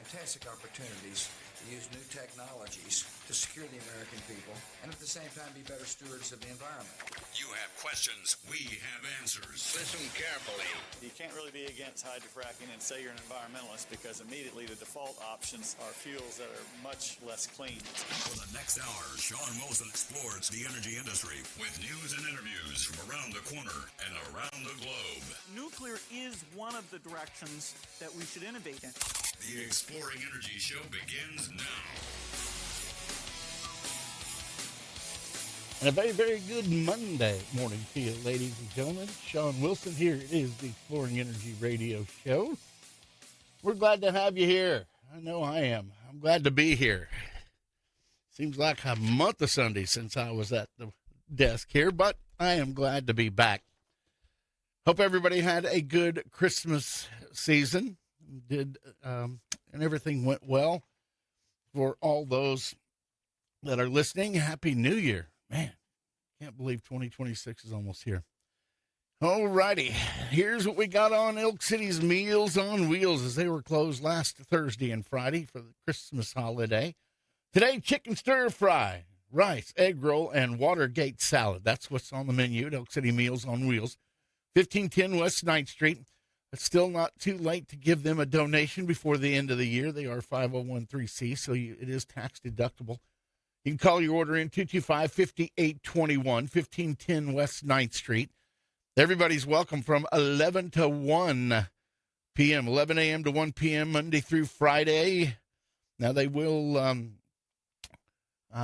fantastic opportunities to use new technologies to secure the American people and at the same time be better stewards of the environment. You have questions, we have answers. Listen carefully. You can't really be against hydrofracking and say you're an environmentalist because immediately the default options are fuels that are much less clean. For the next hour, Shawn Wilson explores the energy industry with news and interviews from around the corner and around the globe. Nuclear is one of the directions that we should innovate in. The Exploring Energy Show begins now. And a very, very good Monday morning to you, ladies and gentlemen. Shawn Wilson here. It is the Exploring Energy Radio Show. We're glad to have you here. I know I am. I'm glad to be here. Seems like a month of Sunday since I was at the desk here, but I am glad to be back. Hope everybody had a good Christmas season. And everything went well. For all those that are listening, Happy New Year. Man, can't believe 2026 is almost here. All righty, here's what we got on Elk City's Meals on Wheels as they were closed last Thursday and Friday for the Christmas holiday. Today, chicken stir fry, rice, egg roll, and Watergate salad. That's what's on the menu at Elk City Meals on Wheels, 1510 West 9th Street. It's still not too late to give them a donation before the end of the year. They are 501(c), so it is tax deductible. You can call your order in 225-5821, 1510 West 9th Street. Everybody's welcome from 11 to 1 p.m., 11 a.m. to 1 p.m., Monday through Friday. Now, they will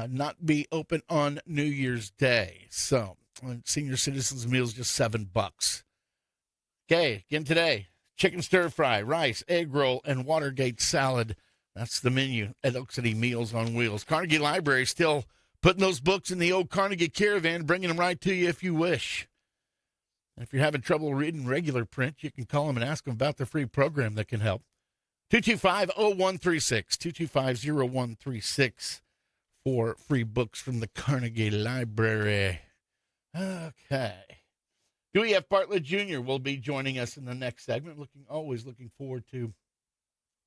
not be open on New Year's Day. So, senior citizens meals just $7. Okay, again today, chicken stir fry, rice, egg roll, and Watergate salad. That's the menu at Elk City Meals on Wheels. Carnegie Library still putting those books in the old Carnegie Caravan, bringing them right to you if you wish. And if you're having trouble reading regular print, you can call them and ask them about the free program that can help. 225-0136, 225-0136 for free books from the Carnegie Library. Okay. Dewey F. Bartlett Jr. will be joining us in the next segment. Always looking forward to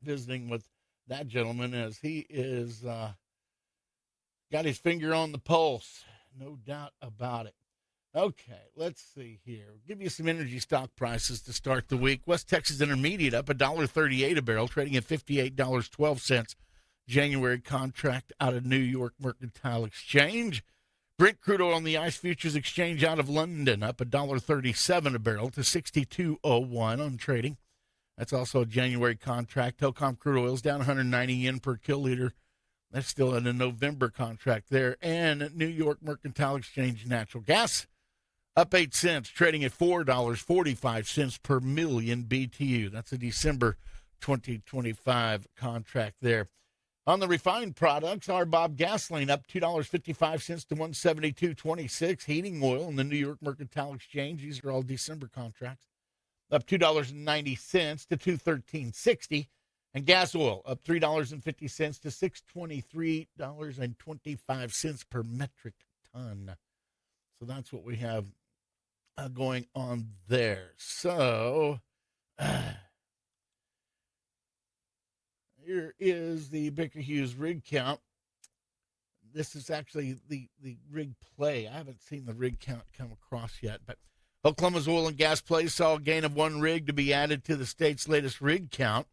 visiting with that gentleman as he is got his finger on the pulse. No doubt about it. Okay, let's see here. We'll give you some energy stock prices to start the week. West Texas Intermediate up $1.38 a barrel, trading at $58.12. January contract out of New York Mercantile Exchange. Brent crude oil on the ICE Futures Exchange out of London up $1.37 a barrel to $62.01 on trading. That's also a January contract. Telcom crude oil is down 190 yen per kiloliter. That's still in a November contract there. And New York Mercantile Exchange natural gas up 8 cents, trading at $4.45 per million BTU. That's a December 2025 contract there. On the refined products, our Bob gasoline up $2.55 to $172.26. Heating oil in the New York Mercantile Exchange, these are all December contracts, up $2.90 to $213.60. And gas oil up $3.50 to $623.25 per metric ton. So that's what we have going on there. So here is the Baker Hughes rig count. This is actually the rig play. I haven't seen the rig count come across yet, but Oklahoma's oil and gas play saw a gain of 1 rig to be added to the state's latest rig count.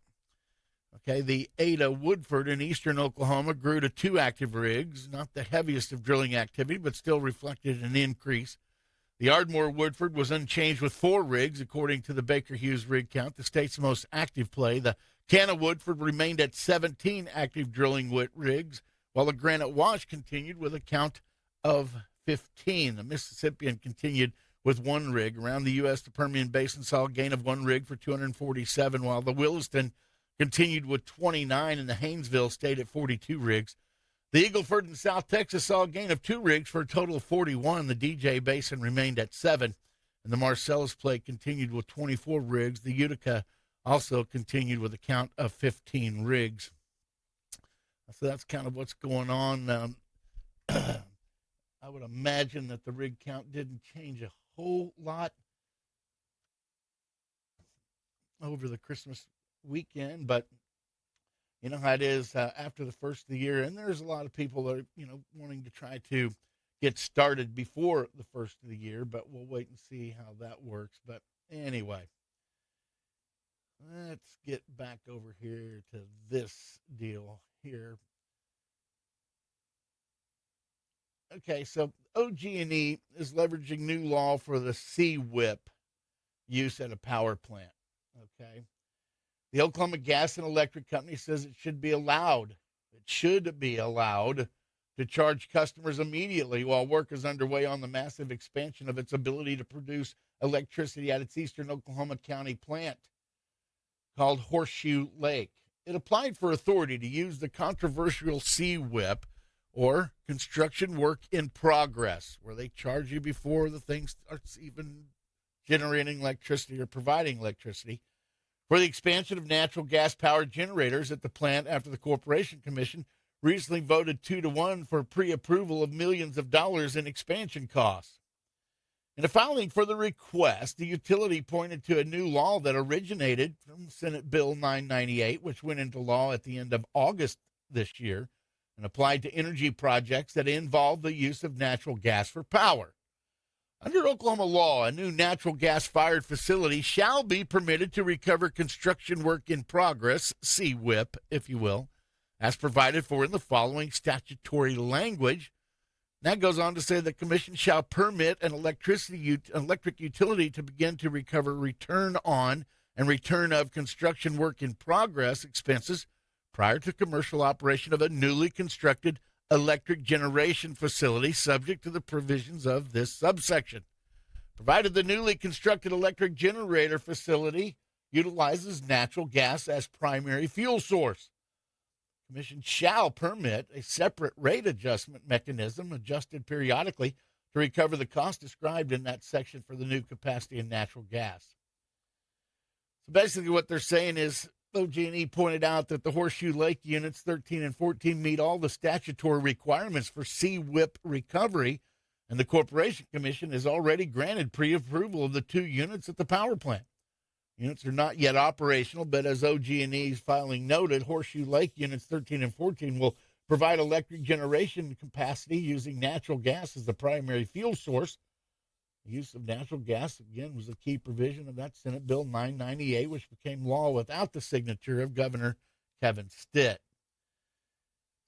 Okay, the Ada Woodford in eastern Oklahoma grew to 2 active rigs, not the heaviest of drilling activity, but still reflected an increase. The Ardmore Woodford was unchanged with 4 rigs, according to the Baker Hughes rig count, the state's most active play. The Canna Woodford remained at 17 active drilling rigs, while the Granite Wash continued with a count of 15. The Mississippian continued with 1 rig. Around the U.S., the Permian Basin saw a gain of 1 rig for 247, while the Williston continued with 29, and the Haynesville stayed at 42 rigs. The Eagle Ford in South Texas saw a gain of 2 rigs for a total of 41. The DJ Basin remained at 7, and the Marcellus play continued with 24 rigs. The Utica also continued with a count of 15 rigs. So that's kind of what's going on. I would imagine that the rig count didn't change a whole lot over the Christmas weekend, but You know how it is after the first of the year, and there's a lot of people that are, wanting to try to get started before the first of the year, but we'll wait and see how that works. But anyway, let's get back over here to this deal here. Okay, so OG&E is leveraging new law for the CWIP use at a power plant. Okay. The Oklahoma Gas and Electric Company says it should be allowed to charge customers immediately while work is underway on the massive expansion of its ability to produce electricity at its eastern Oklahoma County plant called Horseshoe Lake. It applied for authority to use the controversial CWIP, or construction work in progress, where they charge you before the thing starts even generating electricity or providing electricity, for the expansion of natural gas-powered generators at the plant after the Corporation Commission recently voted 2-1 for pre-approval of millions of dollars in expansion costs. In a filing for the request, the utility pointed to a new law that originated from Senate Bill 998, which went into law at the end of August this year and applied to energy projects that involve the use of natural gas for power. Under Oklahoma law, a new natural gas-fired facility shall be permitted to recover construction work in progress, CWIP, if you will, as provided for in the following statutory language. That goes on to say the commission shall permit an electric utility to begin to recover return on and return of construction work in progress expenses prior to commercial operation of a newly constructed electric generation facility subject to the provisions of this subsection, provided the newly constructed electric generator facility utilizes natural gas as primary fuel source. Commission shall permit a separate rate adjustment mechanism adjusted periodically to recover the cost described in that section for the new capacity in natural gas. So basically what they're saying is OG&E pointed out that the Horseshoe Lake Units 13 and 14 meet all the statutory requirements for CWIP recovery, and the Corporation Commission has already granted pre-approval of the 2 units at the power plant. Units are not yet operational, but as OG&E's filing noted, Horseshoe Lake Units 13 and 14 will provide electric generation capacity using natural gas as the primary fuel source. The use of natural gas, again, was a key provision of that Senate Bill 998, which became law without the signature of Governor Kevin Stitt.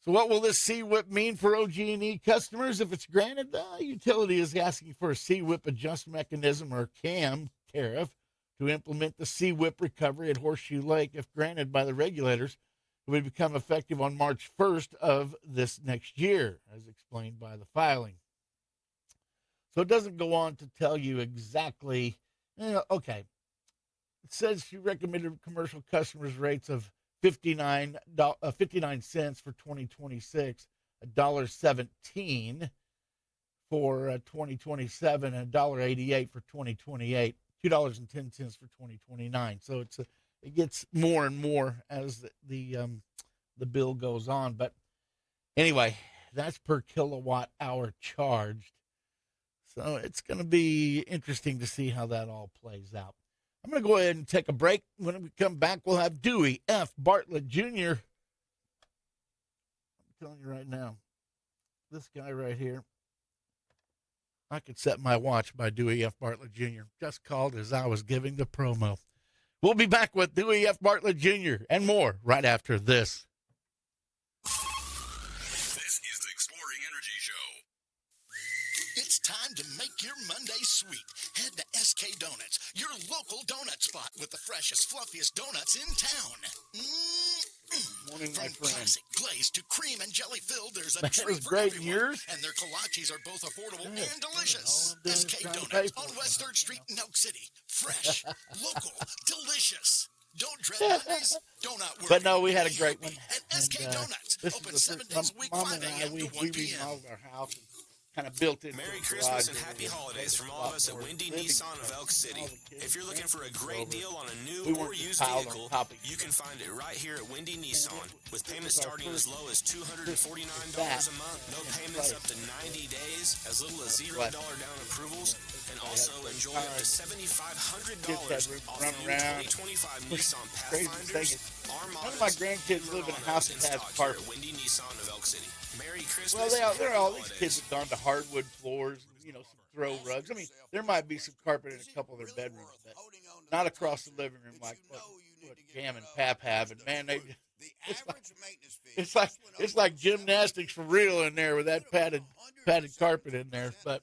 So what will this CWIP mean for OG&E customers? If it's granted, the utility is asking for a CWIP adjust mechanism, or CAM tariff, to implement the CWIP recovery at Horseshoe Lake. If granted by the regulators, it would become effective on March 1st of this next year, as explained by the filing. So it doesn't go on to tell you exactly, okay. It says she recommended commercial customers rates of 59 cents for 2026, $1.17 for 2027, and $1.88 for 2028, $2.10 for 2029. So it gets more and more as the bill goes on. But anyway, that's per kilowatt hour charged. So it's going to be interesting to see how that all plays out. I'm going to go ahead and take a break. When we come back, we'll have Dewey F. Bartlett Jr. I'm telling you right now, this guy right here, I could set my watch by Dewey F. Bartlett Jr. Just called as I was giving the promo. We'll be back with Dewey F. Bartlett Jr. and more right after this. This is the Exploring Energy Show. It's time to make your Monday sweet. Head to SK Donuts, your local donut spot with the freshest, fluffiest donuts in town. Morning, my From friend. classic glazed to cream and jelly filled, there's a That treat was for great. everyone. Yours? And their kolaches are both affordable Good. and delicious. All I'm doing is SK trying to pay Donuts for on it. West 3rd Street in Elk City. Fresh, local, delicious. Don't dread Mondays. Don't not worry. But no, we had a great one. At SK And, Donuts, this open is 7 the days first a week, Mom 5 and I, a.m. we to 1 p.m. remodeled our house and kind of built it. Merry Christmas and happy holidays from all of us at Windy Nissan of Elk City. If you're looking for a great deal on a new or used vehicle, you can find it right here at Windy Nissan. With payments starting as low as $249 a month, no payments up to 90 days, as little as $0 down approvals, and also enjoy up to $7,500 off new 2025 Nissan Pathfinders Our None motto of my is grandkids fewer live in a autos house in that has stock here carpet. at Windy Nissan of Elk City. Merry Christmas. Well, and they're happy all these holidays. kids have gone to hardwood floors, and, some throw rugs. I mean, there might be some carpet in a couple of their bedrooms, but not across the living room like what Gam and Pap have. And man, it's like gymnastics for real in there with that padded carpet in there. But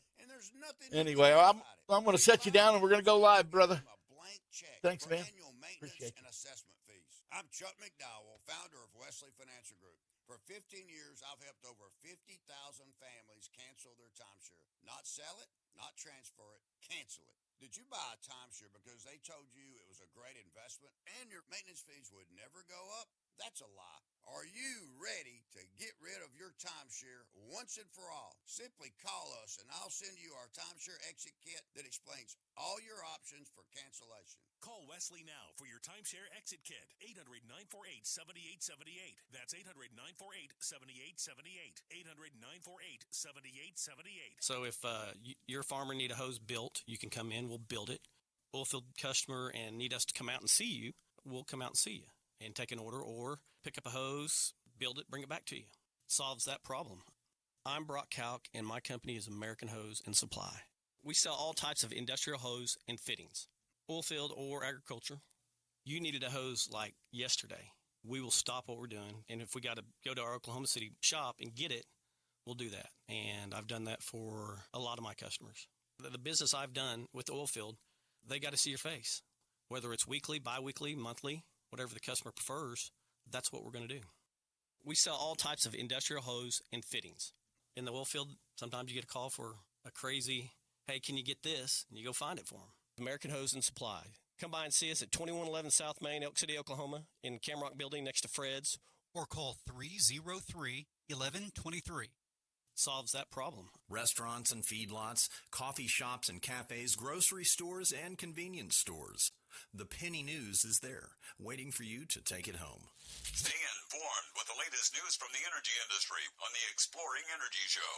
anyway, I'm going to set you down and we're going to go live, brother. Thanks, man. Appreciate you. I'm Chuck McDowell, founder of Wesley Financial Group. For 15 years, I've helped over 50,000 families cancel their timeshare. Not sell it, not transfer it, cancel it. Did you buy a timeshare because they told you it was a great investment and your maintenance fees would never go up? That's a lie. Are you ready to get rid of your timeshare once and for all? Simply call us and I'll send you our timeshare exit kit that explains all your options for cancellation. Call Wesley now for your timeshare exit kit. 800-948-7878. That's 800-948-7878. 800-948-7878. So if your farmer need a hose built, you can come in, we'll build it. Oilfield customer and need us to come out and see you, we'll come out and see you and take an order or pick up a hose, build it, bring it back to you. Solves that problem. I'm Brock Kalk and my company is American Hose and Supply. We sell all types of industrial hose and fittings, oilfield or agriculture. You needed a hose like yesterday. We will stop what we're doing, and if we got to go to our Oklahoma City shop and get it, we'll do that. And I've done that for a lot of my customers. The business I've done with Oilfield, they got to see your face. Whether it's weekly, bi-weekly, monthly, whatever the customer prefers, that's what we're going to do. We sell all types of industrial hose and fittings. In the oilfield, sometimes you get a call for a crazy, hey, can you get this? And you go find it for them. American Hose and Supply. Come by and see us at 2111 South Main, Elk City, Oklahoma, in Camrock Building next to Fred's. Or call 303-1123. Solves that problem. Restaurants and feedlots, coffee shops and cafes, grocery stores and convenience stores. The Penny News is there, waiting for you to take it home. Stay informed with the latest news from the energy industry on the Exploring Energy Show.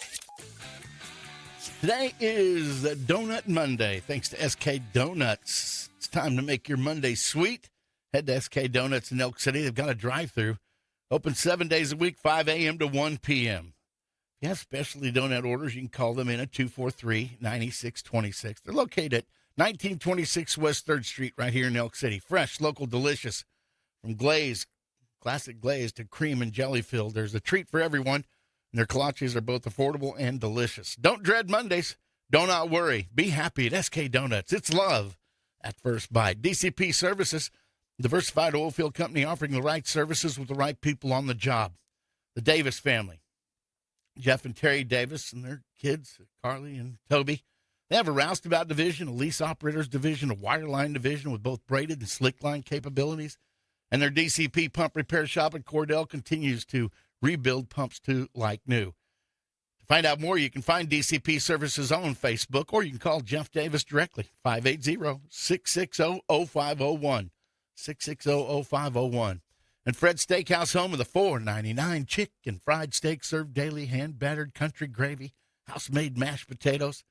Today is Donut Monday, thanks to SK Donuts. It's time to make your Monday sweet. Head to SK Donuts in Elk City. They've got a drive-thru. Open 7 days a week, 5 a.m. to 1 p.m. If you have specialty donut orders, you can call them in at 243-9626. They're located at 1926 West 3rd Street right here in Elk City. Fresh, local, delicious. From glaze, classic glaze, to cream and jelly filled. There's a treat for everyone. And their kolaches are both affordable and delicious. Don't dread Mondays. Do not worry. Be happy at SK Donuts. It's love at first bite. DCP Services, diversified oilfield company offering the right services with the right people on the job. The Davis family, Jeff and Terry Davis and their kids, Carly and Toby. They have a roustabout division, a lease operators division, a wireline division with both braided and slick line capabilities. And their DCP pump repair shop in Cordell continues to rebuild pumps to like new. To find out more, you can find DCP Services on Facebook, or you can call Jeff Davis directly, 580-660-0501, 660-0501. And Fred's Steakhouse, home of the $4.99 chicken fried steak served daily, hand-battered country gravy, house-made mashed potatoes,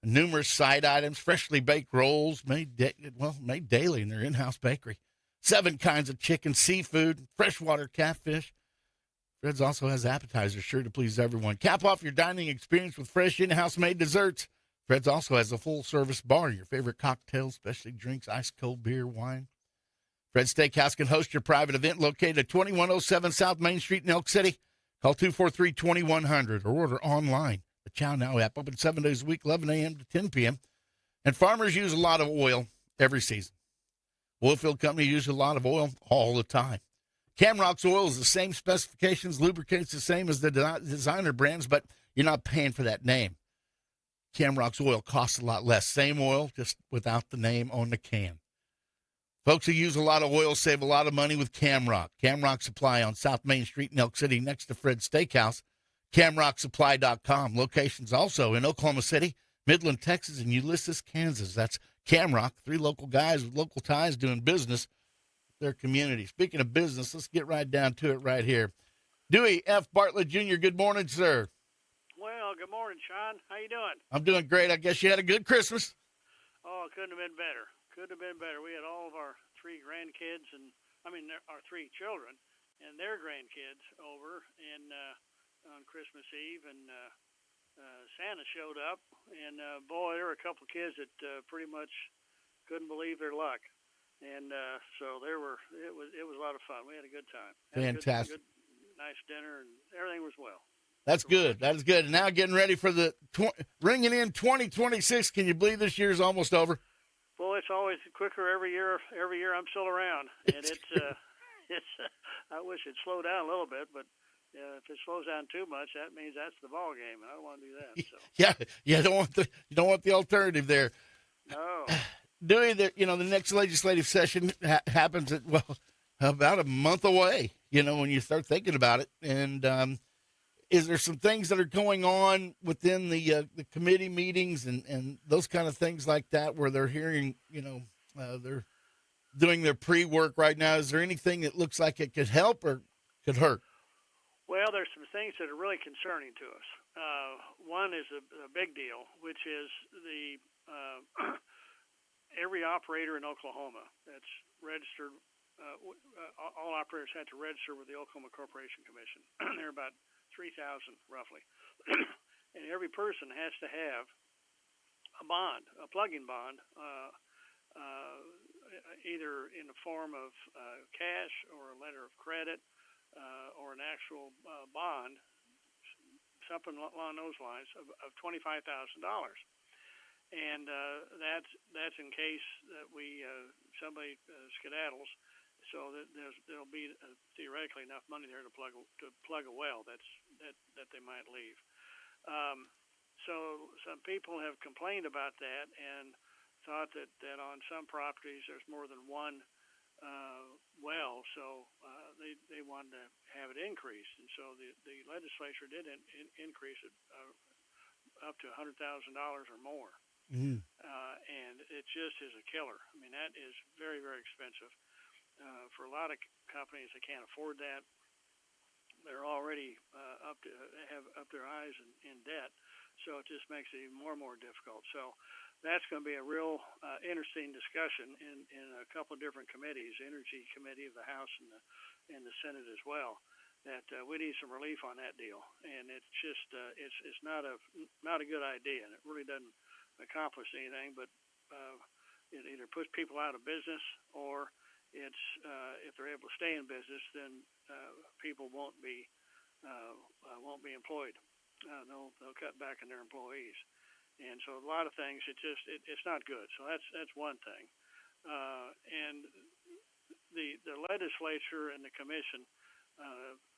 numerous side items, freshly baked rolls made daily in their in-house bakery. 7 kinds of chicken, seafood, freshwater catfish. Fred's also has appetizers sure to please everyone. Cap off your dining experience with fresh in-house made desserts. Fred's also has a full-service bar, your favorite cocktails, specialty drinks, ice-cold beer, wine. Fred's Steakhouse can host your private event located at 2107 South Main Street in Elk City. Call 243-2100 or order online. The Chow Now app, open 7 days a week, 11 a.m. to 10 p.m. And farmers use a lot of oil every season. Oilfield Company uses a lot of oil all the time. Camrock's oil is the same specifications, lubricates the same as the designer brands, but you're not paying for that name. Camrock's oil costs a lot less. Same oil, just without the name on the can. Folks who use a lot of oil save a lot of money with Camrock. Camrock Supply on South Main Street in Elk City next to Fred's Steakhouse. CamrockSupply.com. Locations also in Oklahoma City, Midland, Texas, and Ulysses, Kansas. That's Camrock, 3 local guys with local ties doing business with their community. Speaking of business, let's get right down to it right here. Dewey F. Bartlett Jr., good morning, sir. Well, good morning, Shawn. How you doing? I'm doing great. I guess you had a good Christmas. Oh, it couldn't have been better. Couldn't have been better. We had all of our 3 grandkids and our 3 children and their grandkids over and on Christmas Eve, and Santa showed up, and boy, there were a couple of kids that pretty much couldn't believe their luck, and so it was a lot of fun. We had a good time. Fantastic. Good, nice dinner, and everything was well. That's good. That's good. And now getting ready for ringing in 2026. Can you believe this year's almost over? Well, it's always quicker every year. Every year I'm still around, and it's. I wish it'd slow down a little bit, but if it slows down too much, that means that's the ball game, and I don't want to do that. So. Yeah, you don't want the alternative there. No. Dewey, the next legislative session happens at about a month away. When you start thinking about it, and is there some things that are going on within the committee meetings and those kind of things like that where they're hearing, they're doing their pre-work right now? Is there anything that looks like it could help or could hurt? Well, there's some things that are really concerning to us. One is a big deal, which is the every operator in Oklahoma that's registered. All operators had to register with the Oklahoma Corporation Commission. There are about 3,000 roughly, and every person has to have a bond, a plug-in bond, either in the form of cash or a letter of credit or an actual bond, something along those lines of $25,000, and that's in case that somebody skedaddles. So that there'll be theoretically enough money there to plug a well that they might leave. So some people have complained about that and thought that on some properties there's more than one well, so they wanted to have it increased, and so the legislature did increase it up to $100,000 or more. Mm-hmm. And it just is a killer. I mean, that is very, very expensive. For a lot of companies, they can't afford that. They're already have up their eyes in debt, so it just makes it even more and more difficult. So that's going to be a real interesting discussion in a couple of different committees, Energy Committee of the House and the Senate as well. That we need some relief on that deal, and it's just it's not a good idea, and it really doesn't accomplish anything. But it either puts people out of business or it's if they're able to stay in business, then people won't be employed. They'll cut back on their employees, and so a lot of things it's not good. So that's one thing, and the legislature and the commission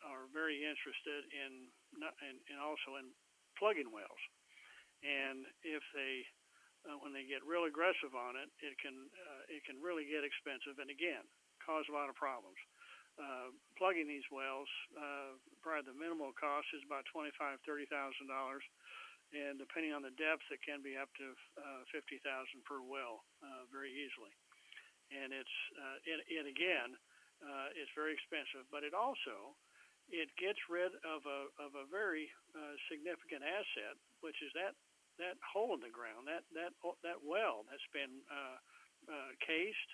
are very interested in also in plug-in wells, and if they when they get real aggressive on it, it can really get expensive, and again, cause a lot of problems. Plugging these wells, probably the minimal cost is about $25,000-$30,000, and depending on the depth, it can be up to $50,000 per well, very easily. And it's very expensive, but it gets rid of a very significant asset, which is that hole in the ground, that well that's been cased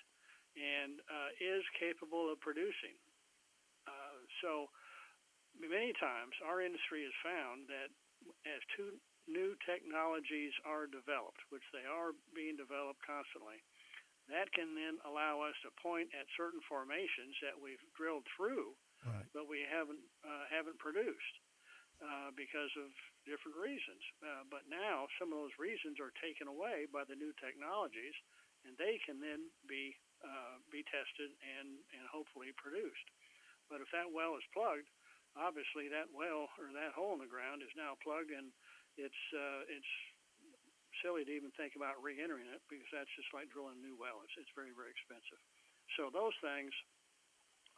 and is capable of producing. So many times our industry has found that as two new technologies are developed, which they are being developed constantly, that can then allow us to point at certain formations that we've drilled through, right, but we haven't produced. Because of different reasons. But now some of those reasons are taken away by the new technologies, and they can then be tested and hopefully produced. But if that well is plugged, obviously that well or that hole in the ground is now plugged, and it's silly to even think about re-entering it because that's just like drilling a new well. It's very, very expensive. So those things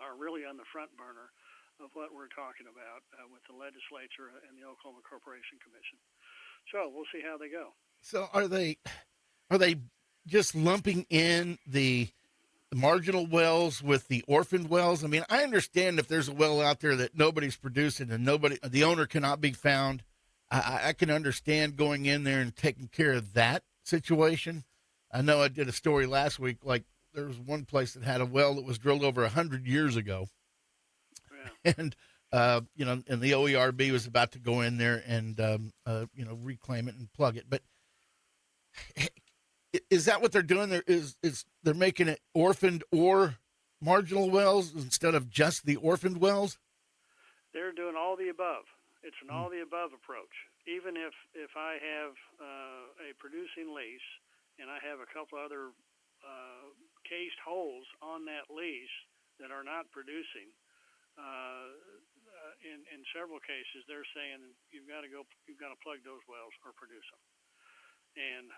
are really on the front burner of what we're talking about with the legislature and the Oklahoma Corporation Commission. So we'll see how they go. So are they just lumping in the marginal wells with the orphaned wells? I mean, I understand if there's a well out there that nobody's producing and the owner cannot be found, I can understand going in there and taking care of that situation. I know I did a story last week, like there was one place that had a well that was drilled over 100 years ago. Yeah. And, and the OERB was about to go in there and, reclaim it and plug it. But is that what they're doing? They're making it orphaned or marginal wells instead of just the orphaned wells? They're doing all the above. It's an all the above approach. Even if I have a producing lease and I have a couple other cased holes on that lease that are not producing, in several cases they're saying you've got to plug those wells or produce them, and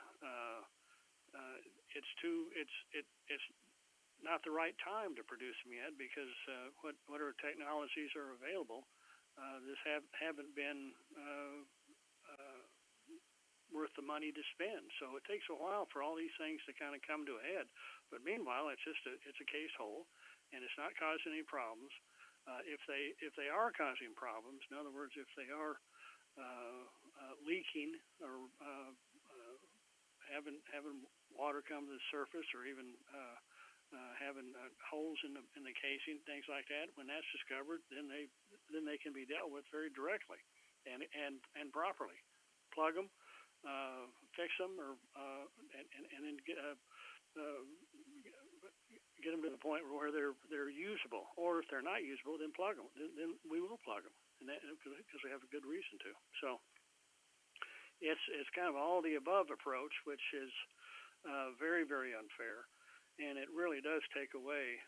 it's not the right time to produce them yet because whatever technologies are available, haven't been worth the money to spend. So it takes a while for all these things to kind of come to a head. But meanwhile, it's a cased hole, and it's not causing any problems. If they are causing problems, in other words, if they are leaking or having water come to the surface, or even having holes in the casing, things like that, when that's discovered, then they can be dealt with very directly and properly. Plug them, fix them, or and then get them to the point where they're usable. Or if they're not usable, then plug them. Then we will plug them, because we have a good reason to. So it's kind of all the above approach, which is very, very unfair, and it really does take away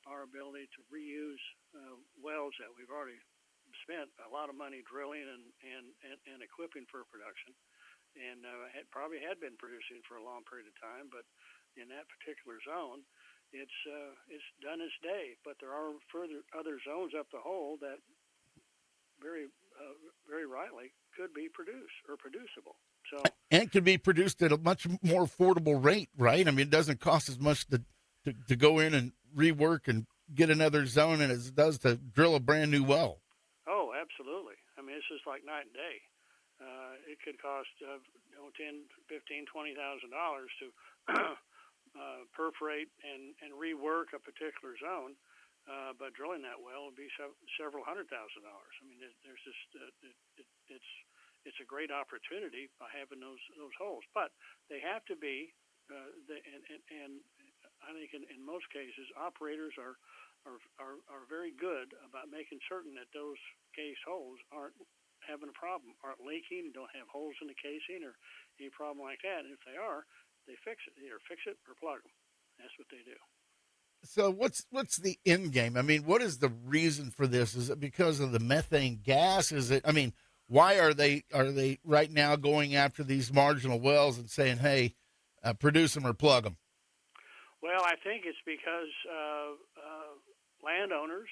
our ability to reuse wells that we've already spent a lot of money drilling and equipping for production, and probably had been producing for a long period of time, but in that particular zone, it's done its day. But there are other zones up the hole that very rightly could be produced or producible. So, and could be produced at a much more affordable rate, right? I mean, it doesn't cost as much to go in and rework and get another zone as it does to drill a brand new well. Oh, absolutely. I mean, it's just like night and day. It could cost $10,000, $15,000, $20,000 to perforate and rework a particular zone, but drilling that well would be several $100,000. I mean, there's just it's a great opportunity by having those holes, but they have to be. And I think in most cases, operators are very good about making certain that those cased holes aren't having a problem, aren't leaking, don't have holes in the casing or any problem like that. And if they are, they fix it. Either fix it or plug them. That's what they do. So what's the end game? I mean, what is the reason for this? Is it because of the methane gas? Is it? I mean, why are they right now going after these marginal wells and saying, "Hey, produce them or plug them"? Well, I think it's because landowners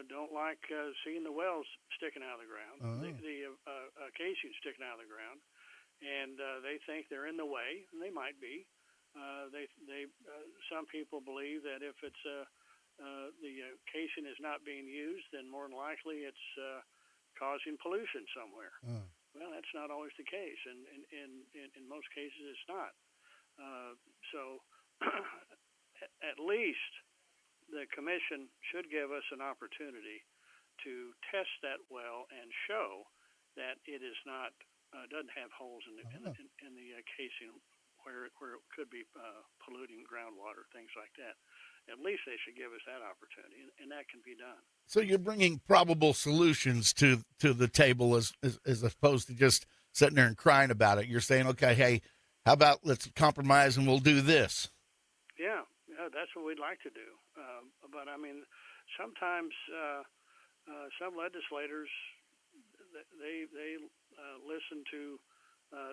don't like seeing the wells sticking out of the ground, the casing sticking out of the ground, and they think they're in the way, and they might be. Some people believe that if it's the casing is not being used, then more than likely it's causing pollution somewhere. Well, that's not always the case, and in most cases it's not. So at least the commission should give us an opportunity to test that well and show that it is not doesn't have holes in the casing where it could be polluting groundwater, things like that. At least they should give us that opportunity, and that can be done. So you're bringing probable solutions to the table as opposed to just sitting there and crying about it. You're saying, okay, hey, how about let's compromise and we'll do this? Yeah, that's what we'd like to do. But I mean, sometimes some legislators they listen to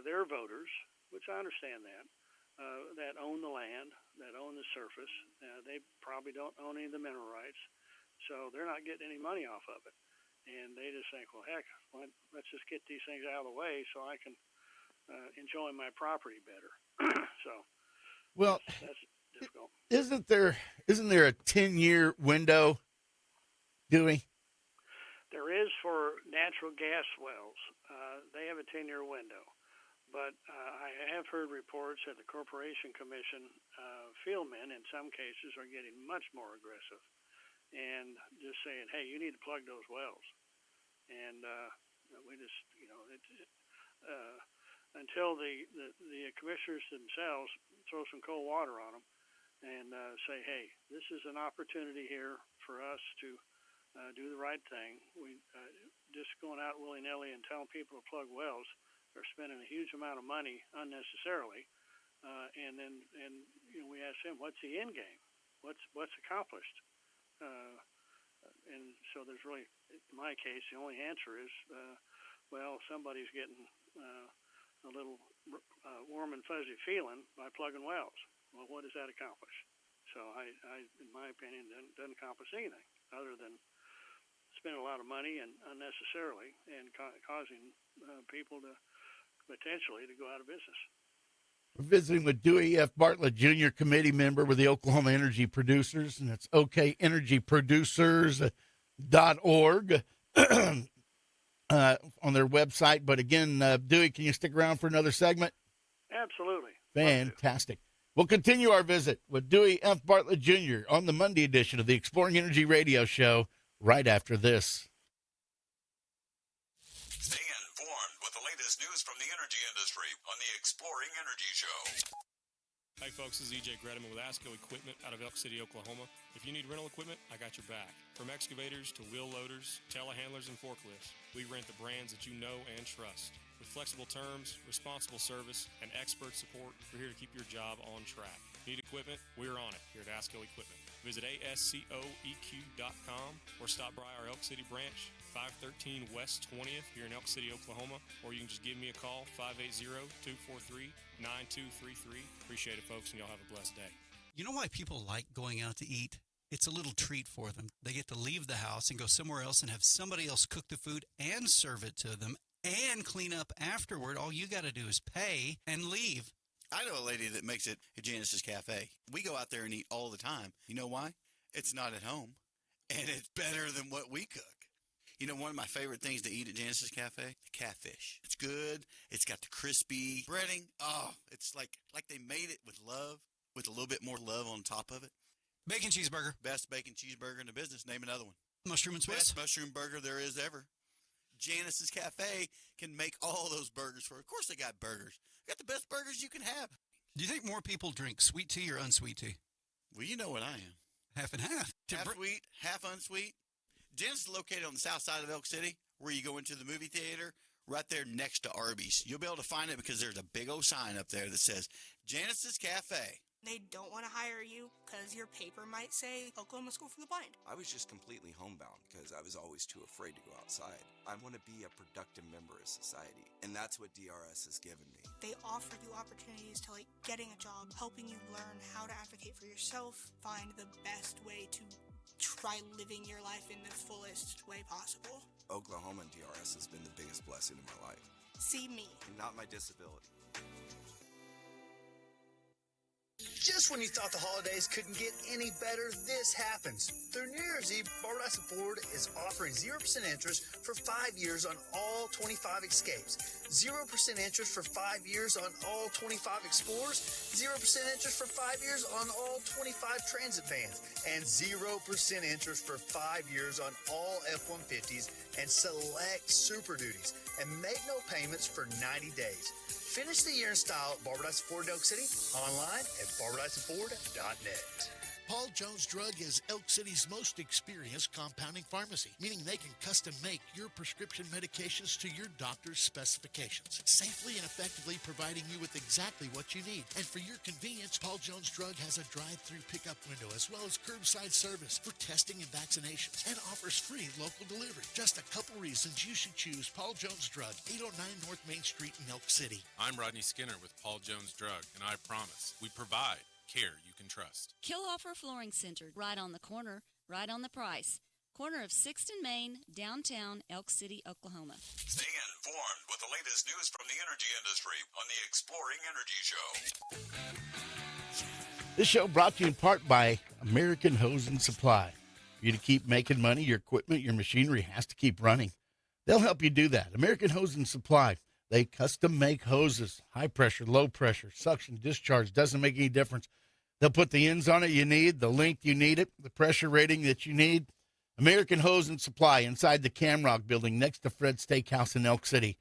their voters, which I understand that own the land, that own the surface. They probably don't own any of the mineral rights, so they're not getting any money off of it. And they just think, well, heck, let's just get these things out of the way so I can enjoy my property better. So, well, that's difficult. Isn't there a 10-year window, Dewey? There is for natural gas wells. They have a 10-year window. But I have heard reports that the Corporation Commission fieldmen, in some cases, are getting much more aggressive and just saying, hey, you need to plug those wells. And we just, until the commissioners themselves throw some cold water on them and say, hey, this is an opportunity here for us to do the right thing. We just going out willy-nilly and telling people to plug wells, they're spending a huge amount of money unnecessarily. And then we ask them, what's the end game? What's accomplished? And so there's really, in my case, the only answer is, well, somebody's getting a little warm and fuzzy feeling by plugging wells. Well, what does that accomplish? So I in my opinion, doesn't accomplish anything other than spending a lot of money and unnecessarily and causing people to potentially to go out of business. We're visiting with Dewey F. Bartlett Jr., committee member with the Oklahoma Energy Producers, and it's okenergyproducers.org on their website. But again, Dewey, can you stick around for another segment? Absolutely. Fantastic. We'll continue our visit with Dewey F. Bartlett Jr. on the Monday edition of the Exploring Energy Radio Show right after this. Stay informed with the latest news from the energy industry on the Exploring Energy Show. Hey folks, this is EJ Grediman with ASCO Equipment out of Elk City, Oklahoma. If you need rental equipment, I got your back. From excavators to wheel loaders, telehandlers, and forklifts, we rent the brands that you know and trust. With flexible terms, responsible service, and expert support, we're here to keep your job on track. Need equipment? We're on it here at ASCO Equipment. Visit ascoeq.com or stop by our Elk City branch, 513 West 20th here in Elk City, Oklahoma, or you can just give me a call, 580-243-9233. Appreciate it, folks, and y'all have a blessed day. You know why people like going out to eat? It's a little treat for them. They get to leave the house and go somewhere else and have somebody else cook the food and serve it to them and clean up afterward. All you got to do is pay and leave. I know a lady that makes it at Janice's Cafe. We go out there and eat all the time. You know why? It's not at home, and it's better than what we cook. You know, one of my favorite things to eat at Janice's Cafe? The catfish. It's good. It's got the crispy breading. Oh, it's like they made it with love, with a little bit more love on top of it. Bacon cheeseburger. Best bacon cheeseburger in the business. Name another one. Mushroom and Swiss. Best mushroom burger there is ever. Janice's Cafe can make all those burgers for. Of course, they got burgers. They got the best burgers you can have. Do you think more people drink sweet tea or unsweet tea? Well, you know what I am. Half and half. Half sweet, half unsweet. Janice is located on the south side of Elk City, where you go into the movie theater, right there next to Arby's. You'll be able to find it because there's a big old sign up there that says Janice's Cafe. They don't want to hire you because your paper might say Oklahoma School for the Blind. I was just completely homebound because I was always too afraid to go outside. I want to be a productive member of society, and that's what DRS has given me. They offer you opportunities to getting a job, helping you learn how to advocate for yourself, find the best way to try living your life in the fullest way possible. Oklahoma and DRS has been the biggest blessing in my life. See me. And not my disability. Just when you thought the holidays couldn't get any better, this happens. Through New Year's Eve, Barbara Ford is offering 0% interest for 5 years on all 25 Escapes, 0% interest for 5 years on all 25 Explorers, 0% interest for 5 years on all 25 Transit vans, and 0% interest for 5 years on all F-150s and select Super Duties, and make no payments for 90 days. Finish the year in style at Barbara Ford in Elk City, online at barbadysonford.net. Paul Jones Drug is Elk City's most experienced compounding pharmacy, meaning they can custom make your prescription medications to your doctor's specifications, safely and effectively providing you with exactly what you need. And for your convenience, Paul Jones Drug has a drive-through pickup window as well as curbside service for testing and vaccinations, and offers free local delivery. Just a couple reasons you should choose Paul Jones Drug, 809 North Main Street in Elk City. I'm Rodney Skinner with Paul Jones Drug, and I promise we provide care you can trust. Killoffer Flooring Center, right on the corner, right on the price. Corner of 6th and Main, downtown Elk City, Oklahoma. Stay informed with the latest news from the energy industry on the Exploring Energy Show. This show brought to you in part by American Hose and Supply. For you to keep making money, your equipment, your machinery has to keep running. They'll help you do that. American Hose and Supply. They custom make hoses, high pressure, low pressure, suction, discharge, doesn't make any difference. They'll put the ends on it you need, the length you need it, the pressure rating that you need. American Hose and Supply inside the Camrock building next to Fred's Steakhouse in Elk City.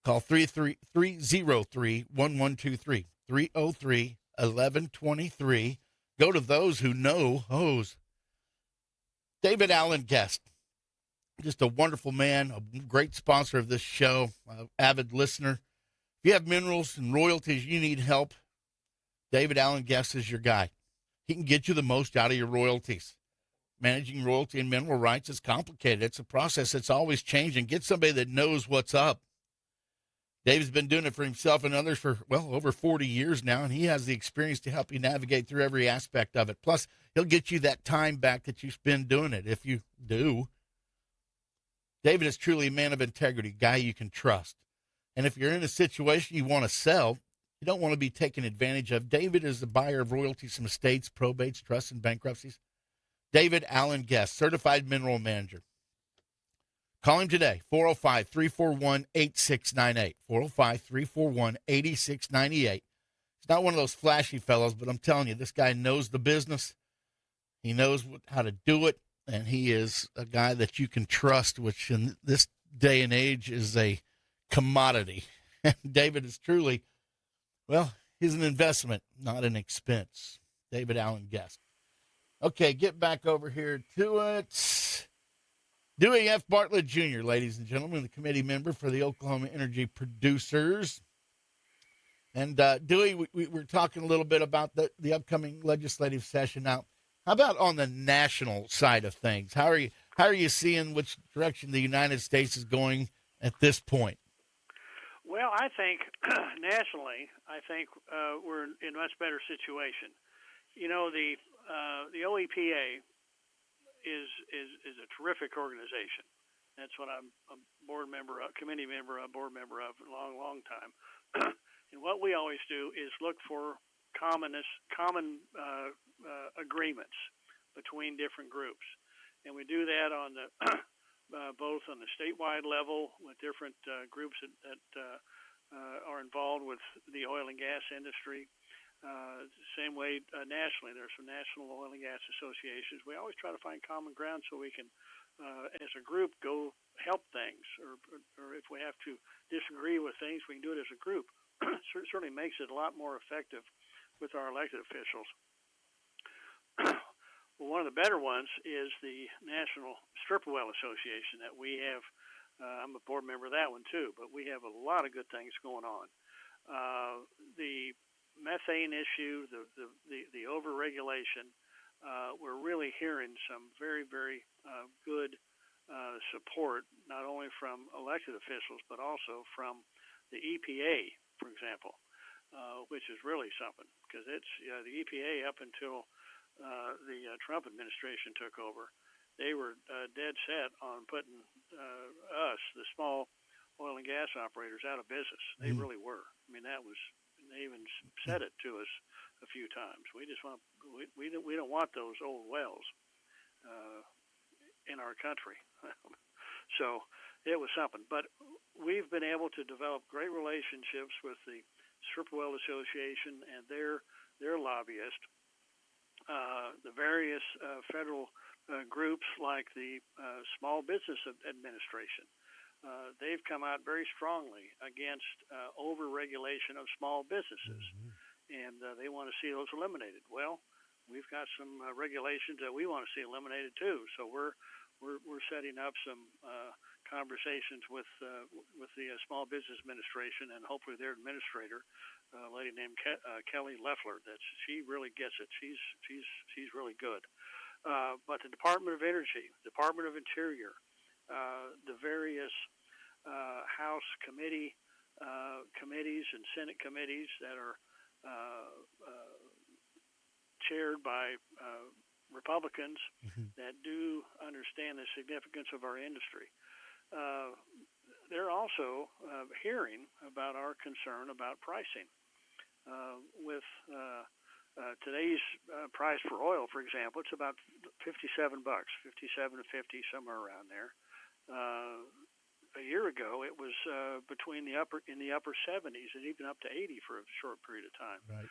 Call 303-1123, 303-1123. Go to those who know hose. David Allen Guest, just a wonderful man, a great sponsor of this show, avid listener. If you have minerals and royalties, you need help, David Allen Guest is your guy. He can get you the most out of your royalties. Managing royalty and mineral rights is complicated. It's a process that's always changing. Get somebody that knows what's up. Dave's been doing it for himself and others for, over 40 years now, and he has the experience to help you navigate through every aspect of it. Plus, he'll get you that time back that you spend doing it, if you do. David is truly a man of integrity, guy you can trust. And if you're in a situation you want to sell, you don't want to be taken advantage of, David is the buyer of royalties from estates, probates, trusts, and bankruptcies. David Allen Guest, certified mineral manager. Call him today, 405-341-8698, 405-341-8698. He's not one of those flashy fellows, but I'm telling you, this guy knows the business. He knows how to do it, and he is a guy that you can trust, which in this day and age is a commodity. David is truly, he's an investment, not an expense. David Allen Guest. Okay, get back over here to it. Dewey F. Bartlett Jr., ladies and gentlemen, the committee member for the Oklahoma Energy Producers. And Dewey, we were talking a little bit about the upcoming legislative session. Now, how about on the national side of things? How are you seeing which direction the United States is going at this point? Well, I think nationally, we're in a much better situation. You know, the OEPA is a terrific organization. That's what I'm a board member of, committee member, a board member of a long time. And what we always do is look for common agreements between different groups, and we do that on the both on the statewide level with different groups that are involved with the oil and gas industry. Same way nationally, there's some national oil and gas associations. We always try to find common ground so we can, as a group, go help things, or if we have to disagree with things, we can do it as a group. Certainly makes it a lot more effective with our elected officials. Well, one of the better ones is the National Strip Well Association that we have. I'm a board member of that one too, but we have a lot of good things going on. The methane issue, the overregulation, we're really hearing some very, very good support, not only from elected officials, but also from the EPA, for example, which is really something, because it's the EPA up until the Trump administration took over, they were dead set on putting us, the small oil and gas operators, out of business. They really were. I mean, they even said it to us a few times. We just want we don't want those old wells in our country. So it was something. But we've been able to develop great relationships with the Strip Well Association and their lobbyists, the various federal groups like the Small Business Administration. They've come out very strongly against over-regulation of small businesses, and they want to see those eliminated. Well, we've got some regulations that we want to see eliminated too. So we're setting up some conversations with the Small Business Administration and hopefully their administrator, a lady named Kelly Loeffler. She really gets it. She's really good. But the Department of Energy, Department of Interior, the various House committees and Senate committees that are chaired by Republicans that do understand the significance of our industry. They're also hearing about our concern about pricing. With today's price for oil, for example, it's about $57, $57 to $50, somewhere around there. A year ago, it was in the upper 70s and even up to 80 for a short period of time. Right.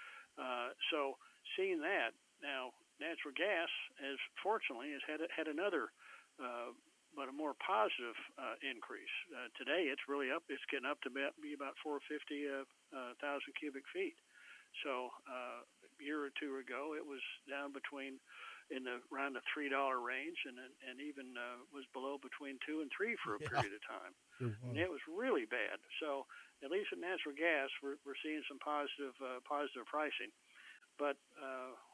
So seeing that now, natural gas has fortunately had another, but a more positive increase. Today, it's really up. It's getting up to be about 450,000 cubic feet. So a year or two ago, it was down around the $3 range, and even was below between $2 and $3 for a period of time. And it was really bad. So at least with natural gas, we're seeing some positive pricing. But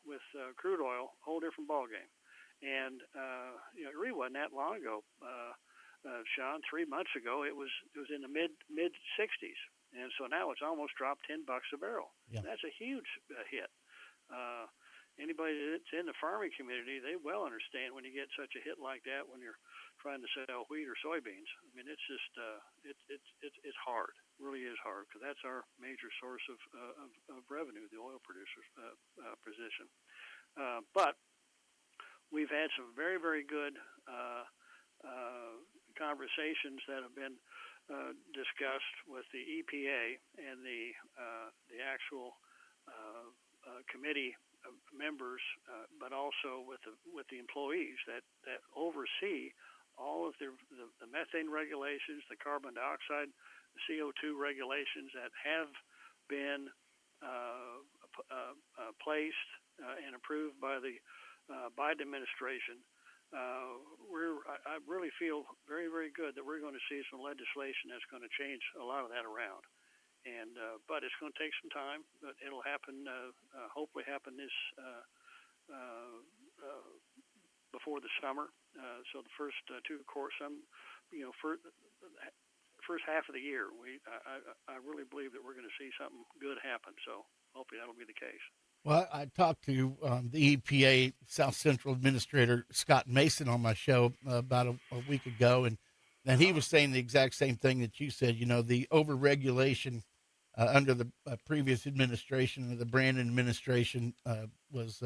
with crude oil, whole different ballgame. And it really wasn't that long ago, Shawn. 3 months ago, it was in the mid 60s, and so now it's almost dropped $10 a barrel. Yeah. That's a huge hit. Anybody that's in the farming community, they well understand when you get such a hit like that when you're trying to sell wheat or soybeans. I mean, it's just it's hard. It really is hard, because that's our major source of revenue, the oil producers' position. But we've had some very, very good conversations that have been discussed with the EPA and the actual committee members, but also with the employees that oversee all of the methane regulations, the carbon dioxide, the CO2 regulations that have been placed and approved by the Biden administration. I really feel very, very good that we're going to see some legislation that's going to change a lot of that around. And but it's going to take some time, but it'll happen. Hopefully, happen this before the summer. So the first first half of the year, I really believe that we're going to see something good happen. So hopefully that'll be the case. Well, I talked to the EPA South Central Administrator Scott Mason on my show about a week ago, and he was saying the exact same thing that you said. You know, the overregulation under the previous administration, the Brandon administration, was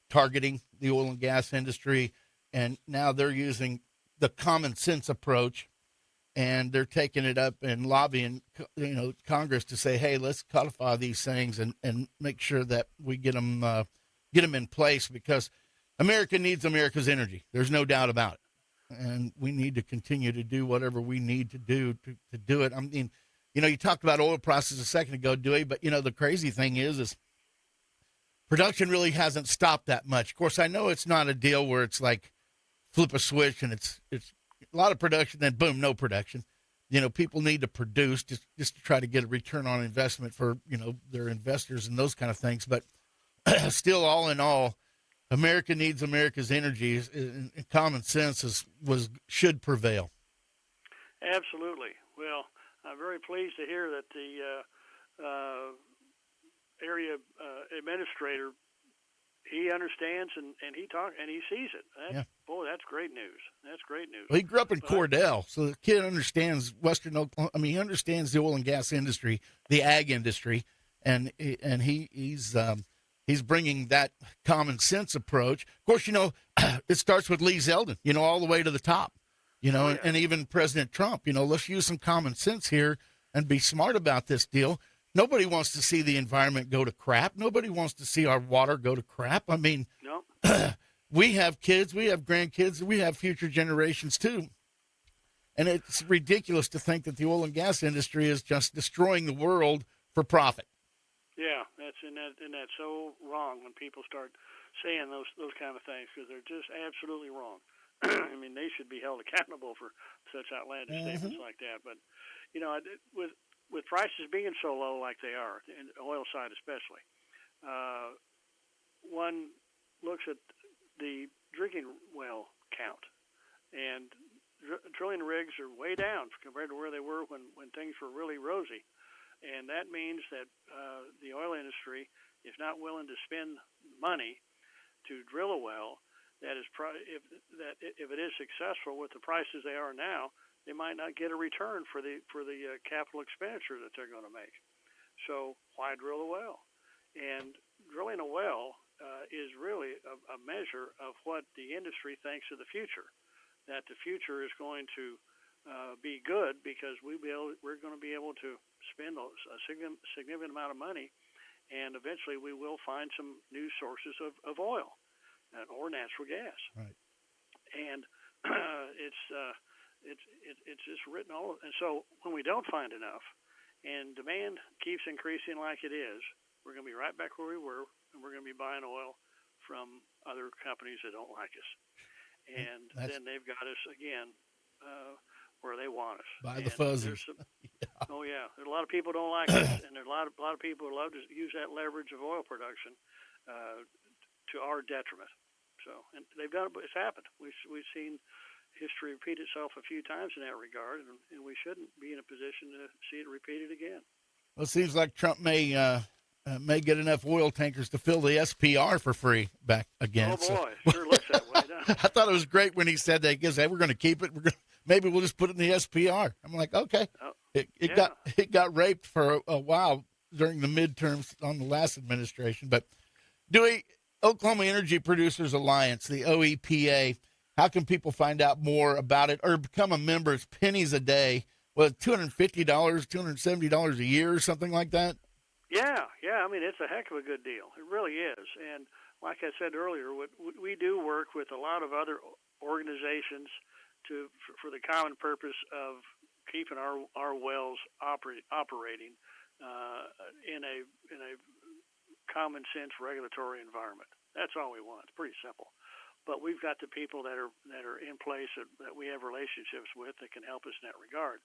targeting the oil and gas industry, and now they're using the common sense approach, and they're taking it up and lobbying, Congress to say, hey, let's codify these things and make sure that we get them in place, because America needs America's energy. There's no doubt about it, and we need to continue to do whatever we need to do to do it. I mean, you talked about oil prices a second ago, Dewey, but the crazy thing is production really hasn't stopped that much. Of course, I know it's not a deal where it's like flip a switch and it's a lot of production, then boom, no production. People need to produce just to try to get a return on investment for, their investors and those kind of things. But still, all in all, America needs America's energy, and common sense should prevail. Absolutely. Well, I'm very pleased to hear that the area administrator, he understands and he sees it. Boy, that's great news. That's great news. Well, he grew up in Cordell, so the kid understands Western Oklahoma. I mean, he understands the oil and gas industry, the ag industry, and he's bringing that common sense approach. Of course, it starts with Lee Zeldin, all the way to the top. And even President Trump, let's use some common sense here and be smart about this deal. Nobody wants to see the environment go to crap. Nobody wants to see our water go to crap. I mean, no. We have kids, we have grandkids, we have future generations too. And it's ridiculous to think that the oil and gas industry is just destroying the world for profit. Yeah, that's so wrong when people start saying those kind of things, because they're just absolutely wrong. I mean, they should be held accountable for such outlandish statements like that. But with prices being so low like they are, in the oil side especially, one looks at the drinking well count, and drilling rigs are way down compared to where they were when things were really rosy. And that means that the oil industry is not willing to spend money to drill a well that is if it is successful with the prices they are now, they might not get a return for the capital expenditure that they're going to make. So why drill a well? And drilling a well is really a measure of what the industry thinks of the future, that the future is going to be good because we're going to be able to spend a significant amount of money, and eventually we will find some new sources of oil or natural gas. Right. And it's just written all. And so when we don't find enough, and demand keeps increasing like it is, we're going to be right back where we were, and we're going to be buying oil from other companies that don't like us. And then they've got us again where they want us. By the fuzzies. Oh yeah, there's a lot of people who don't like us, and there's a lot of people who love to use that leverage of oil production to our detriment. So, and they've done it, but it's happened. We've seen history repeat itself a few times in that regard, and we shouldn't be in a position to see it repeated again. Well, it seems like Trump may get enough oil tankers to fill the SPR for free back again. Oh boy, sure looks that way, doesn't it? I thought it was great when he said that. He goes, "Hey, we're going to keep it. Maybe we'll just put it in the SPR." I'm like, okay. It got raped for a while during the midterms on the last administration. But Dewey, Oklahoma Energy Producers Alliance, the OEPA, how can people find out more about it or become a member? It's pennies a day. Well, $250, $270 a year or something like that? Yeah. I mean, it's a heck of a good deal. It really is. And like I said earlier, we do work with a lot of other organizations for the common purpose of keeping our wells operating in a common sense regulatory environment. That's all we want. It's pretty simple. But we've got the people that are in place that we have relationships with that can help us in that regard.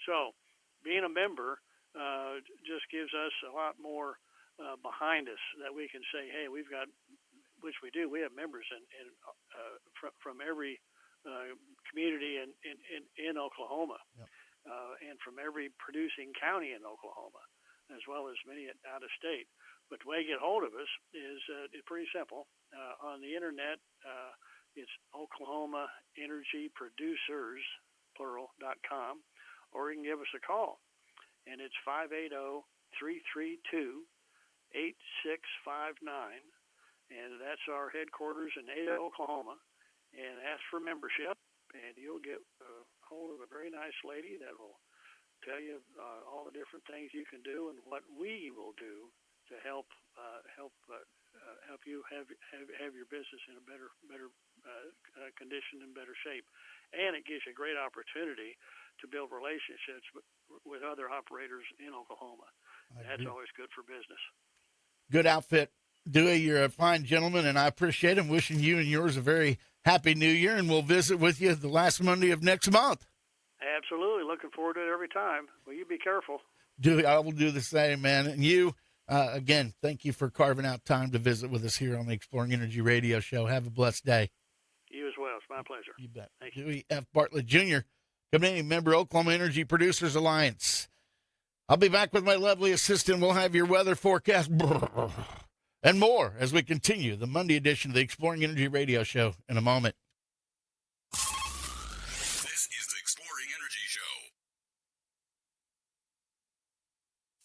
So being a member just gives us a lot more behind us that we can say, hey, we've got, which we do. We have members from every community in Oklahoma, and from every producing county in Oklahoma, as well as many out of state. But the way you get hold of us is it's pretty simple. On the internet, it's Oklahoma Energy Producers, plural.com, or you can give us a call, and it's 580-332-8659, and that's our headquarters in Ada, Oklahoma. And ask for membership, and you'll get hold of a very nice lady that will tell you all the different things you can do and what we will do to help you have your business in a better condition and better shape. And it gives you a great opportunity to build relationships with other operators in Oklahoma. That's always good for business. Good outfit. Dewey, you're a fine gentleman, and I appreciate it. I'm wishing you and yours a very happy New Year, and we'll visit with you the last Monday of next month. Absolutely. Looking forward to it every time. Well, you be careful. Dewey, I will do the same, man. And you, again, thank you for carving out time to visit with us here on the Exploring Energy Radio Show. Have a blessed day. You as well. It's my pleasure. You bet. Thank Dewey F. Bartlett Jr., community member, Oklahoma Energy Producers Alliance. I'll be back with my lovely assistant. We'll have your weather forecast and more as we continue the Monday edition of the Exploring Energy Radio Show in a moment. This is the Exploring Energy Show.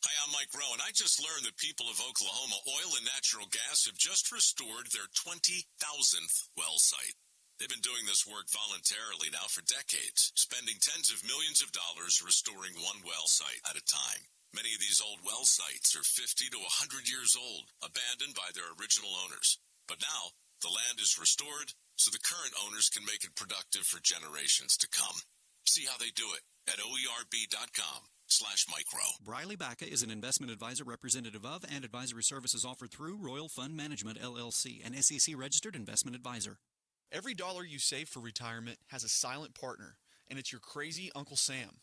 Hi, I'm Mike Rowe, and I just learned that people of Oklahoma Oil and Natural Gas have just restored their 20,000th well site. They've been doing this work voluntarily now for decades, spending tens of millions of dollars restoring one well site at a time. Many of these old well sites are 50 to 100 years old, abandoned by their original owners. But now, the land is restored so the current owners can make it productive for generations to come. See how they do it at oerb.com/micro. Briley Baca is an investment advisor representative of and advisory services offered through Royal Fund Management, LLC, an SEC-registered investment advisor. Every dollar you save for retirement has a silent partner, and it's your crazy Uncle Sam.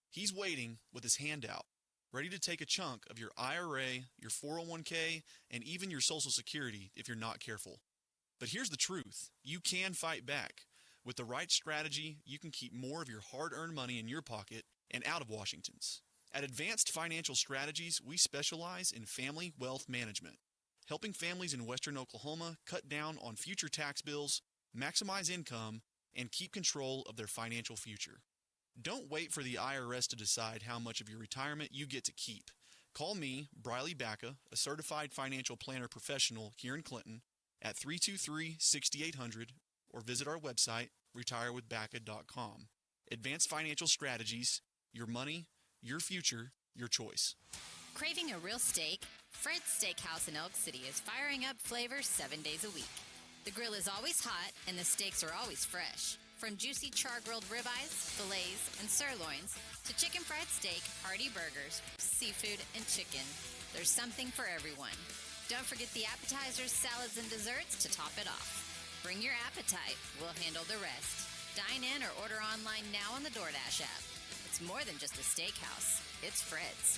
He's waiting with his hand out, ready to take a chunk of your IRA, your 401k, and even your Social Security if you're not careful. But here's the truth. You can fight back. With the right strategy, you can keep more of your hard-earned money in your pocket and out of Washington's. At Advanced Financial Strategies, we specialize in family wealth management, helping families in western Oklahoma cut down on future tax bills, maximize income, and keep control of their financial future. Don't wait for the IRS to decide how much of your retirement you get to keep. Call me, Briley Baca, a certified financial planner professional here in Clinton, at 323-6800, or visit our website, retirewithbaca.com. Advanced financial strategies, your money, your future, your choice. Craving a real steak? Fred's Steakhouse in Elk City is firing up flavors 7 days a week. The grill is always hot and the steaks are always fresh. From juicy char-grilled ribeyes, fillets, and sirloins to chicken fried steak, hearty burgers, seafood, and chicken, there's something for everyone. Don't forget the appetizers, salads, and desserts to top it off. Bring your appetite. We'll handle the rest. Dine in or order online now on the DoorDash app. It's more than just a steakhouse. It's Fred's.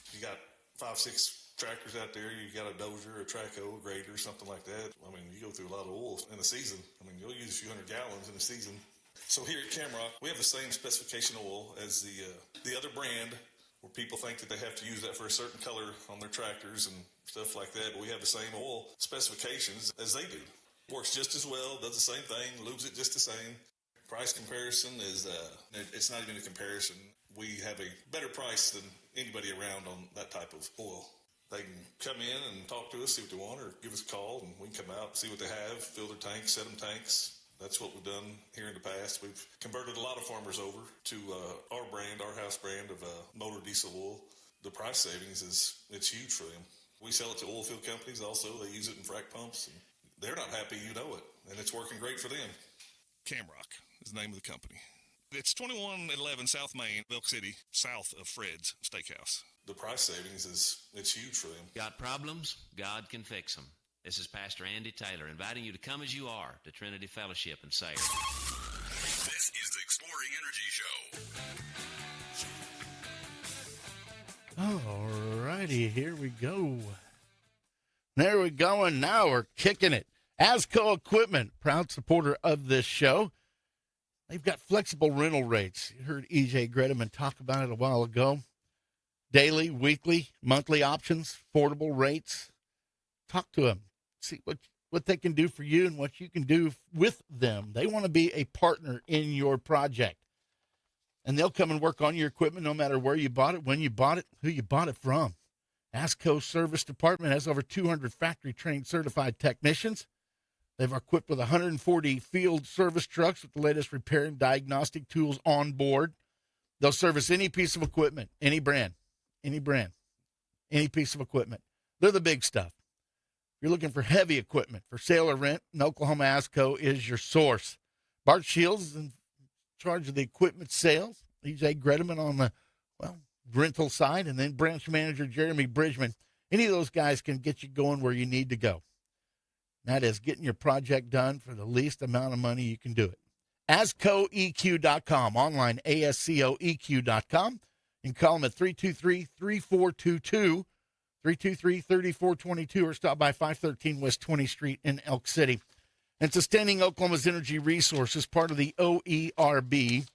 You got 5-6 tractors out there. You got a dozer, a traco, a grader, something like that. I mean, you go through a lot of oil in the season. I mean, you'll use a few hundred gallons in the season. So here at Camrock, we have the same specification oil as the other brand, where people think that they have to use that for a certain color on their tractors and stuff like that. But we have the same oil specifications as they do. Works just as well, does the same thing, lubes it just the same. Price comparison is, it's not even a comparison. We have a better price than anybody around on that type of oil. They can come in and talk to us, see what they want, or give us a call, and we can come out and see what they have, fill their tanks, set them tanks. That's what we've done here in the past. We've converted a lot of farmers over to our brand, our house brand of motor diesel oil. The price savings it's huge for them. We sell it to oilfield companies also. They use it in frac pumps, and they're not happy, you know it, and it's working great for them. Camrock is the name of the company. It's 2111 South Main, Elk City, south of Fred's Steakhouse. The price savings it's huge for them. Got problems? God can fix them. This is Pastor Andy Taylor inviting you to come as you are to Trinity Fellowship in Sayre. This is the Exploring Energy Show. All righty, here we go. There we go, and now we're kicking it. ASCO Equipment, proud supporter of this show. They've got flexible rental rates. You heard E.J. Gredeman talk about it a while ago. Daily, weekly, monthly options, affordable rates. Talk to them. See what they can do for you and what you can do with them. They want to be a partner in your project. And they'll come and work on your equipment no matter where you bought it, when you bought it, who you bought it from. ASCO Service Department has over 200 factory-trained certified technicians. They've equipped with 140 field service trucks with the latest repair and diagnostic tools on board. They'll service any piece of equipment, any brand, any piece of equipment. They're the big stuff. If you're looking for heavy equipment for sale or rent, in Oklahoma, ASCO is your source. Bart Shields is in charge of the equipment sales. E.J. Gredeman on the, rental side, and then branch manager Jeremy Bridgman. Any of those guys can get you going where you need to go. That is getting your project done for the least amount of money you can do it. ASCOEQ.com, online, ASCOEQ.com. You can call them at 323-3422, 323-3422, or stop by 513 West 20th Street in Elk City. And sustaining Oklahoma's energy resources, part of the OERB.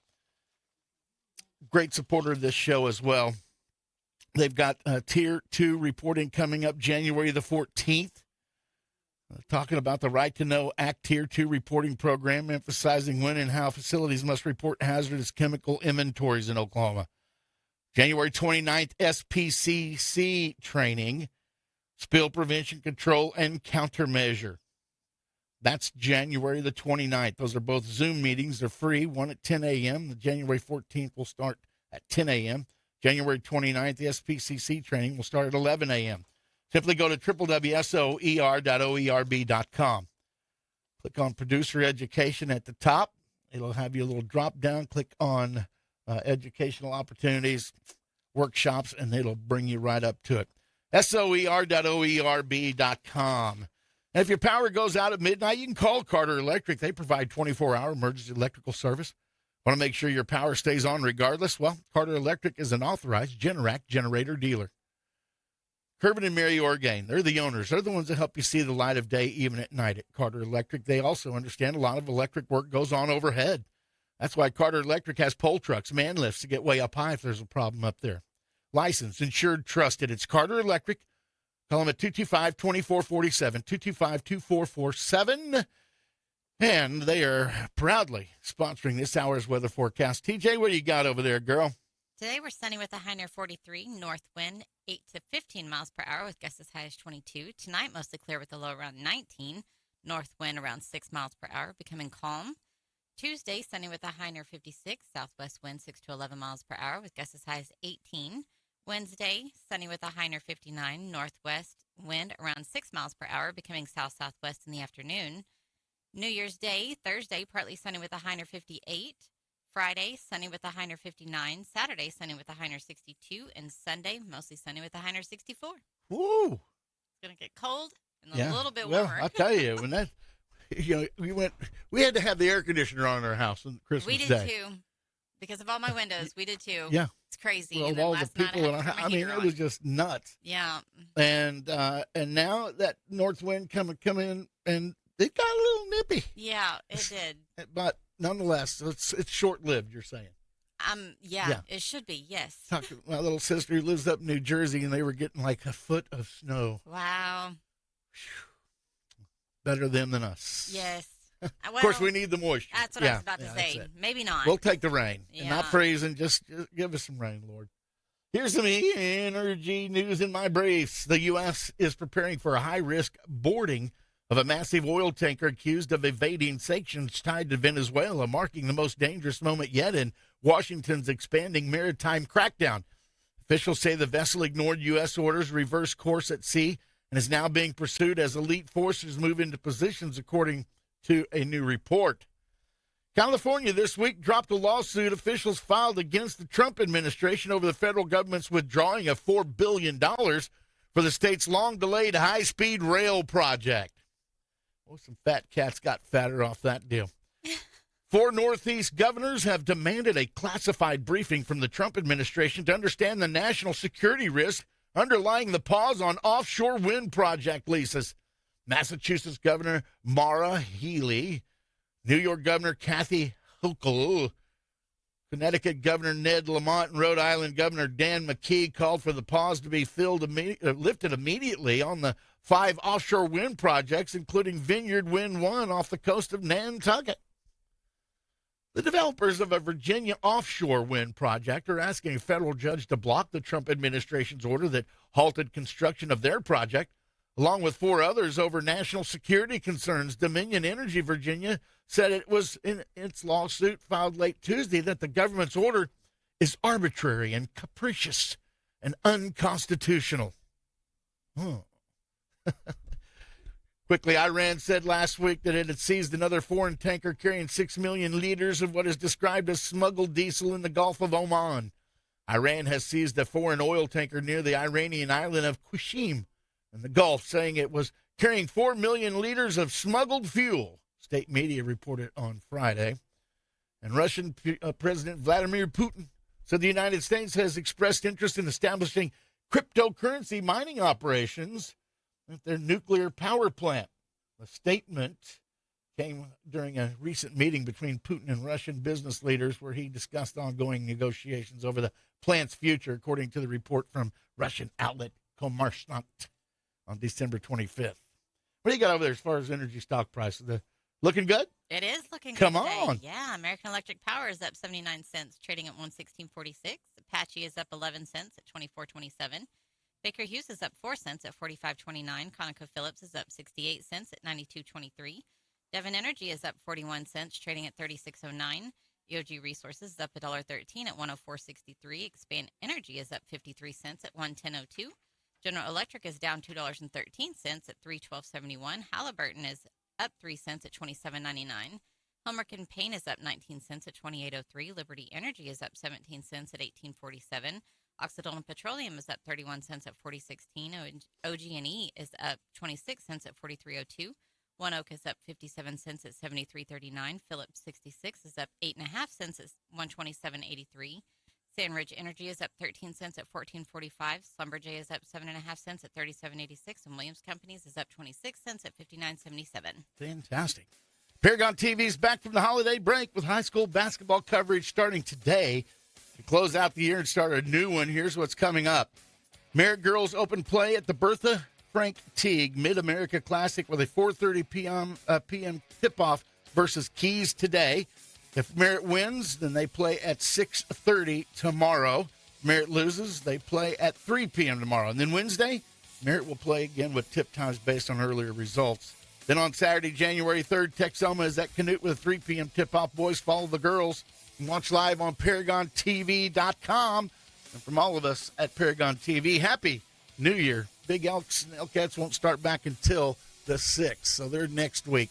Great supporter of this show as well. They've got Tier 2 reporting coming up January the 14th. Talking about the Right to Know Act Tier 2 reporting program, emphasizing when and how facilities must report hazardous chemical inventories in Oklahoma. January 29th, SPCC training, spill prevention, control, and countermeasure. That's January the 29th. Those are both Zoom meetings. They're free, one at 10 a.m. The January 14th will start at 10 a.m. January 29th, the SPCC training will start at 11 a.m. Simply go to www.soer.oerb.com. Click on Producer Education at the top. It'll have you a little drop down. Click on Educational Opportunities, Workshops, and it'll bring you right up to it. soer.oerb.com. And if your power goes out at midnight, you can call Carter Electric. They provide 24-hour emergency electrical service. Want to make sure your power stays on regardless? Well, Carter Electric is an authorized Generac generator dealer. Kervin and Mary Orgain, they're the owners. They're the ones that help you see the light of day even at night at Carter Electric. They also understand a lot of electric work goes on overhead. That's why Carter Electric has pole trucks, man lifts to get way up high if there's a problem up there. Licensed, insured, trusted. It's Carter Electric. Call them at 225-2447, 225-2447. And they are proudly sponsoring this hour's weather forecast. TJ, what do you got over there, girl? Today we're sunny with a high near 43, north wind 8 to 15 miles per hour with gusts as high as 22. Tonight mostly clear with a low around 19, north wind around 6 miles per hour, becoming calm. Tuesday, sunny with a high near 56. Southwest wind 6 to 11 miles per hour with gusts as high as 18. Wednesday, sunny with a high near 59. Northwest wind around 6 miles per hour, becoming south-southwest in the afternoon. New Year's Day, Thursday, partly sunny with a high near 58. Friday, sunny with a high near 59. Saturday, sunny with a high near 62. And Sunday, mostly sunny with a high near 64. Woo! It's going to get cold and a little bit well, warmer. I'll tell you, when that, we had to have the air conditioner on in our house on Christmas We did Day. too. Because of all my windows, we did too. Yeah. It's crazy. Well, And of then all the last night people in our had house, to turn my heater it was on. just nuts. Yeah. And now that north wind come in, and it got a little nippy. Yeah, it did. But nonetheless, it's short-lived, you're saying. Yeah, it should be, yes. Talked to my little sister who lives up in New Jersey, and they were getting like a foot of snow. Wow. Better them than us. Yes. Of course, we need the moisture. That's what I was about to say. Maybe not. We'll take the rain. And Yeah. not freezing. Just give us some rain, Lord. Here's some energy news in my briefs. The U.S. is preparing for a high-risk boarding of a massive oil tanker accused of evading sanctions tied to Venezuela, marking the most dangerous moment yet in Washington's expanding maritime crackdown. Officials say the vessel ignored U.S. orders, reversed course at sea, and is now being pursued as elite forces move into positions, according to a new report. California this week dropped a lawsuit officials filed against the Trump administration over the federal government's withdrawing of $4 billion for the state's long-delayed high-speed rail project. Well, some fat cats got fatter off that deal. 4 Northeast governors have demanded a classified briefing from the Trump administration to understand the national security risk underlying the pause on offshore wind project leases. Massachusetts Governor Maura Healey, New York Governor Kathy Hochul, Connecticut Governor Ned Lamont, and Rhode Island Governor Dan McKee called for the pause to be lifted immediately on the 5 offshore wind projects, including Vineyard Wind 1 off the coast of Nantucket. The developers of a Virginia offshore wind project are asking a federal judge to block the Trump administration's order that halted construction of their project, along with 4 others, over national security concerns. Dominion Energy Virginia said it was in its lawsuit filed late Tuesday that the government's order is arbitrary and capricious and unconstitutional. Quickly, Iran said last week that it had seized another foreign tanker carrying 6 million liters of what is described as smuggled diesel in the Gulf of Oman. Iran has seized a foreign oil tanker near the Iranian island of Qashim in the Gulf, saying it was carrying 4 million liters of smuggled fuel, state media reported on Friday. And Russian President Vladimir Putin said the United States has expressed interest in establishing cryptocurrency mining operations at their nuclear power plant. The statement came during a recent meeting between Putin and Russian business leaders where he discussed ongoing negotiations over the plant's future, according to the report from Russian outlet Kommersant on December 25th. What do you got over there as far as energy stock prices? Looking good? It is looking good Come today. on. Yeah, American Electric Power is up 79 cents, trading at 116.46. Apache is up 11 cents at 24.27. Baker Hughes is up 4 cents at 45.29. ConocoPhillips is up 68 cents at 92.23. Devon Energy is up 41 cents, trading at 36.09. EOG Resources is up $1.13 at 104.63. Expand Energy is up 53 cents at 110.02. General Electric is down $2.13 at 312.71. Halliburton is up 3 cents at 27.99. Helmerich and Payne is up 19 cents at 28.03. Liberty Energy is up 17 cents at 18.47. Occidental Petroleum is up 31 cents at 40.16. OG&E is up 26 cents at 43.02. One Oak is up 57 cents at 73.39. Phillips 66 is up 8.5 cents at 127.83. Sandridge Energy is up 13 cents at 14.45. Schlumberger is up 7.5 cents at 37.86. And Williams Companies is up 26 cents at 59.77. Fantastic. Paragon TV is back from the holiday break with high school basketball coverage starting today. To close out the year and start a new one, here's what's coming up. Merritt Girls Open Play at the Bertha Frank Teague Mid-America Classic with a 4:30 p.m. tip-off versus Keys today. If Merritt wins, then they play at 6:30 tomorrow. If Merritt loses, they play at 3 p.m. tomorrow. And then Wednesday, Merritt will play again with tip times based on earlier results. Then on Saturday, January 3rd, Texoma is at Canute with a 3 p.m. tip-off. Boys, follow the girls and watch live on ParagonTV.com. And from all of us at Paragon TV, Happy New Year. Big Elks and Elkettes won't start back until the 6th, so they're next week.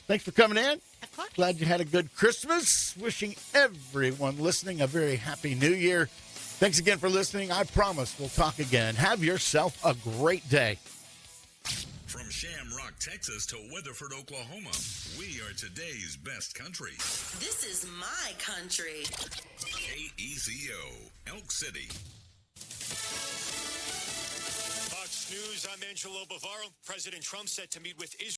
Thanks for coming in. Of course. Glad you had a good Christmas. Wishing everyone listening a very happy New Year. Thanks again for listening. I promise we'll talk again. Have yourself a great day. From Shamrock, Texas to Weatherford, Oklahoma, we are today's best country. This is my country. KECO, Elk City. Fox News, I'm Angelo Bavaro. President Trump set to meet with Israel.